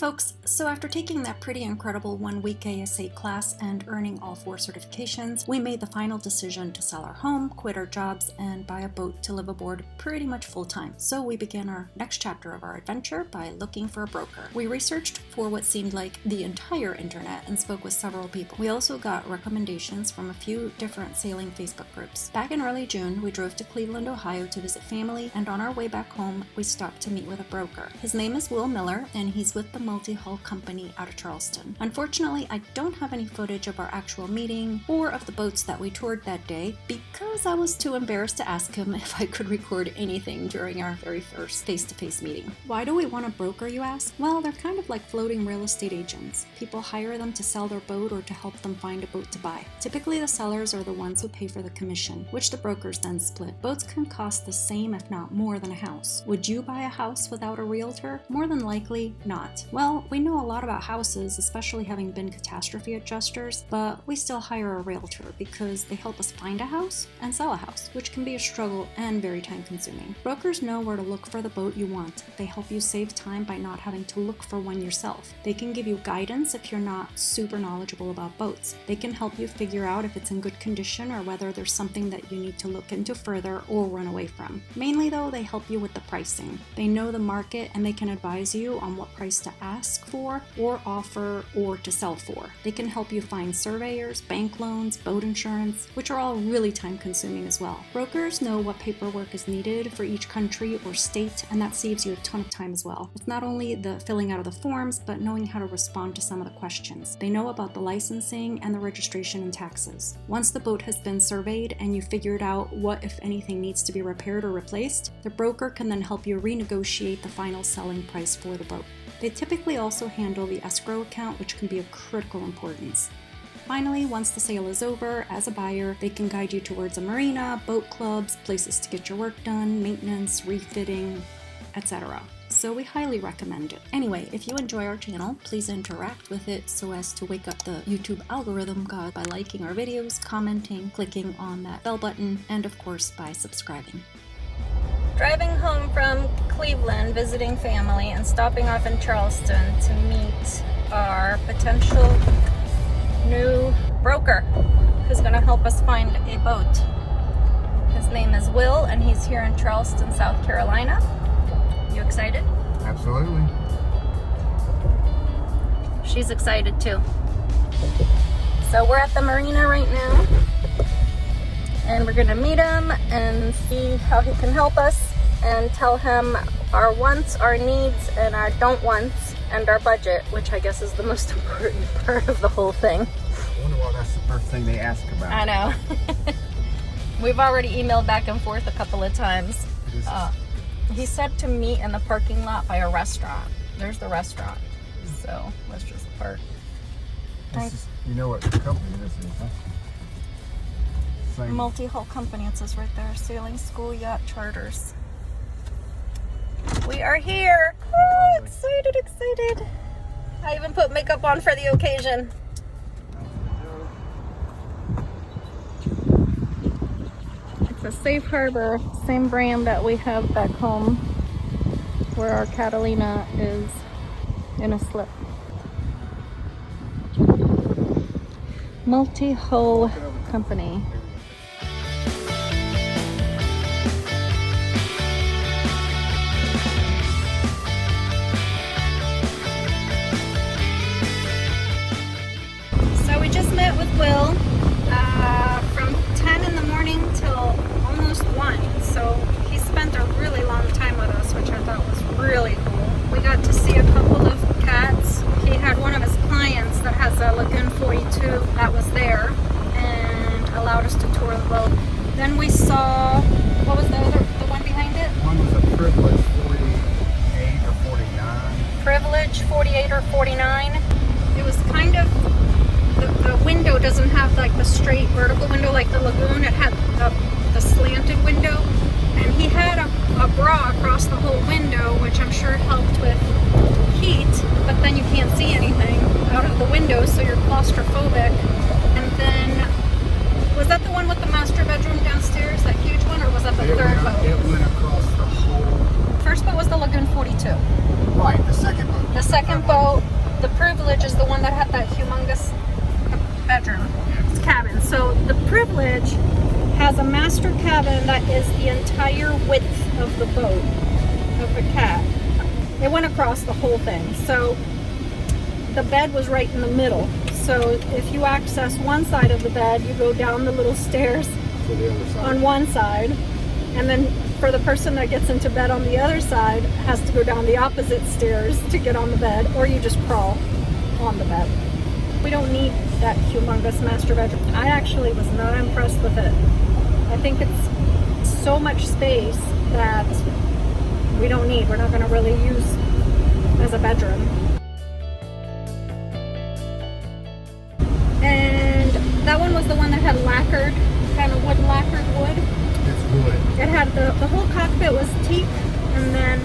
folks, so after taking that pretty incredible 1-week ASA class and earning all 4 certifications, we made the final decision to sell our home, quit our jobs, and buy a boat to live aboard pretty much full-time. So we began our next chapter of our adventure by looking for a broker. We researched for what seemed like the entire internet and spoke with several people. We also got recommendations from a few different sailing Facebook groups. Back in early June, we drove to Cleveland, Ohio to visit family, and on our way back home, we stopped to meet with a broker. His name is Will Miller, and he's with the multi-hull company out of Charleston. Unfortunately, I don't have any footage of our actual meeting or of the boats that we toured that day because I was too embarrassed to ask him if I could record anything during our very first face-to-face meeting. Why do we want a broker, you ask? Well, they're kind of like floating real estate agents. People hire them to sell their boat or to help them find a boat to buy. Typically, the sellers are the ones who pay for the commission, which the brokers then split. Boats can cost the same, if not more, than a house. Would you buy a house without a realtor? More than likely, not. Well, we know a lot about houses, especially having been catastrophe adjusters, but we still hire a realtor because they help us find a house and sell a house, which can be a struggle and very time-consuming. Brokers know where to look for the boat you want. They help you save time by not having to look for one yourself. They can give you guidance if you're not super knowledgeable about boats. They can help you figure out if it's in good condition or whether there's something that you need to look into further or run away from. Mainly though, they help you with the pricing. They know the market and they can advise you on what price to ask for or offer or to sell for. They can help you find surveyors, bank loans, boat insurance, which are all really time consuming as well. Brokers know what paperwork is needed for each country or state, and that saves you a ton of time as well. It's not only the filling out of the forms, but knowing how to respond to some of the questions. They know about the licensing and the registration and taxes. Once the boat has been surveyed and you figured out what, if anything, needs to be repaired or replaced, the broker can then help you renegotiate the final selling price for the boat. They typically also handle the escrow account, which can be of critical importance. Finally, once the sale is over, as a buyer, they can guide you towards a marina, boat clubs, places to get your work done, maintenance, refitting, etc. So we highly recommend it. Anyway, if you enjoy our channel, please interact with it so as to wake up the YouTube algorithm god by liking our videos, commenting, clicking on that bell button, and of course by subscribing. Driving home from Cleveland, visiting family, and stopping off in Charleston to meet our potential new broker who's going to help us find a boat. His name is Will, and he's here in Charleston, South Carolina. You excited? Absolutely. She's excited too. So we're at the marina right now, and we're going to meet him and see how he can help us and tell him our wants, our needs, and our don't wants, and our budget, which I guess is the most important part of the whole thing. I wonder why that's the first thing they ask about. I know. We've already emailed back and forth a couple of times. He said to meet in the parking lot by a restaurant. There's the restaurant. So let's just park. You know what company this is, huh? Same. Multi-hull company, it says right there. Sailing School Yacht Charters. We are here. Oh, excited, excited. I even put makeup on for the occasion. It's a Safe Harbor, same brand that we have back home where our Catalina is in a slip. Multi-hull company. We just met with Will from 10 in the morning till almost 1, so he spent a really long time with us, which I thought was really cool. We got to see a couple of cats. He had one of his clients that has a Lagoon 42 that was there and allowed us to tour the boat. Then we saw, what was the one behind it? One was a Privilege 48 or 49. Privilege 48 or 49. It was kind of, the window doesn't have like the straight vertical window like the Lagoon. It had the slanted window, and he had a bra across the whole window, which I'm sure helped with heat, but then you can't see anything out of the window, so you're claustrophobic. And then, was that the one with the master bedroom downstairs, that huge one, or was that the third boat? It went across the whole... First boat was the Lagoon 42. Right, the second boat. The second boat has a master cabin that is the entire width of the boat, of the cat. It went across the whole thing. So the bed was right in the middle. So if you access one side of the bed, you go down the little stairs To the other side. on one side, and then for the person that gets into bed on the other side has to go down the opposite stairs to get on the bed, or you just crawl on the bed. We don't need that humongous master bedroom. I actually was not impressed with it. I think it's so much space that we don't need. We're not going to really use as a bedroom. And that one was the one that had lacquered, kind of lacquered wood. It's wood. It had the whole cockpit was teak, and then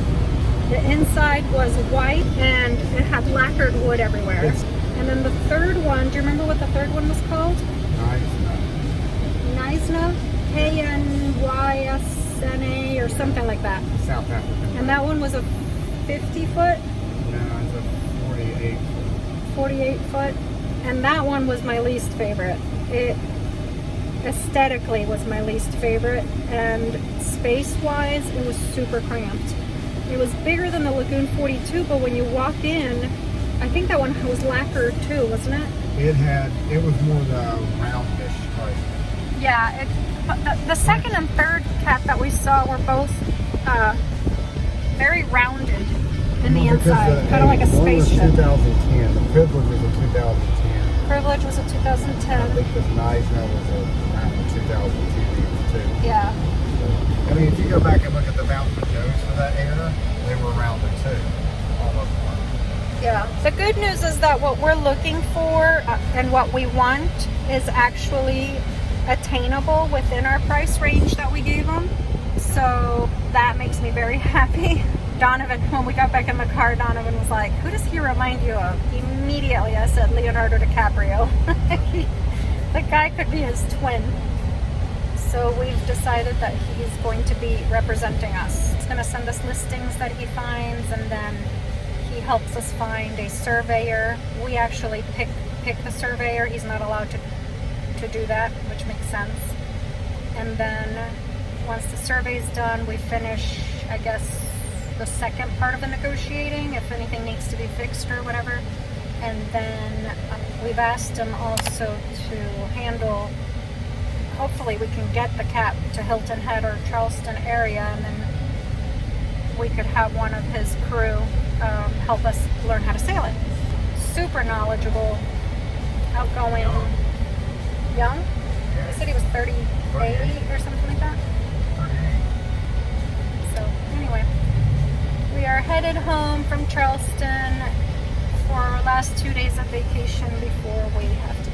the inside was white, and it had lacquered wood everywhere. And then the third one, do you remember what the third one was called? Nysna, Knyysna or something like that. South African. And that one was a 50 foot, No, it's a 48. 48 foot. And that one was my least favorite. It aesthetically was my least favorite, and space-wise, it was super cramped. It was bigger than the Lagoon 42, but when you walk in, I think that one was lacquered too, wasn't it? It was more the roundish type. Yeah, but the second and third cat that we saw were both very rounded in the inside, kind of like a spaceship. One was 2010. The Privilege was a 2010. Privilege was a I 2010. think the Nysna was around 2010 too. Yeah. I mean, if you go back and look at the mountain joes for that era, they were rounded too. All of them. Yeah. The good news is that what we're looking for and what we want is actually attainable within our price range that we gave them. So that makes me very happy. Donovan, when we got back in the car, Donovan was like, who does he remind you of? Immediately I said Leonardo DiCaprio. The guy could be his twin. So we've decided that he's going to be representing us. He's going to send us listings that he finds, and then he helps us find a surveyor. We actually pick the surveyor. He's not allowed to do that, which makes sense. And then once the survey's done, we finish, I guess, the second part of the negotiating, if anything needs to be fixed or whatever. And then we've asked him also to handle, hopefully we can get the cat to Hilton Head or Charleston area, and then we could have one of his crew help us learn how to sail it. Super knowledgeable, outgoing, young. He said he was 38 or something like that. 38. So anyway, we are headed home from Charleston for our last 2 days of vacation before we have to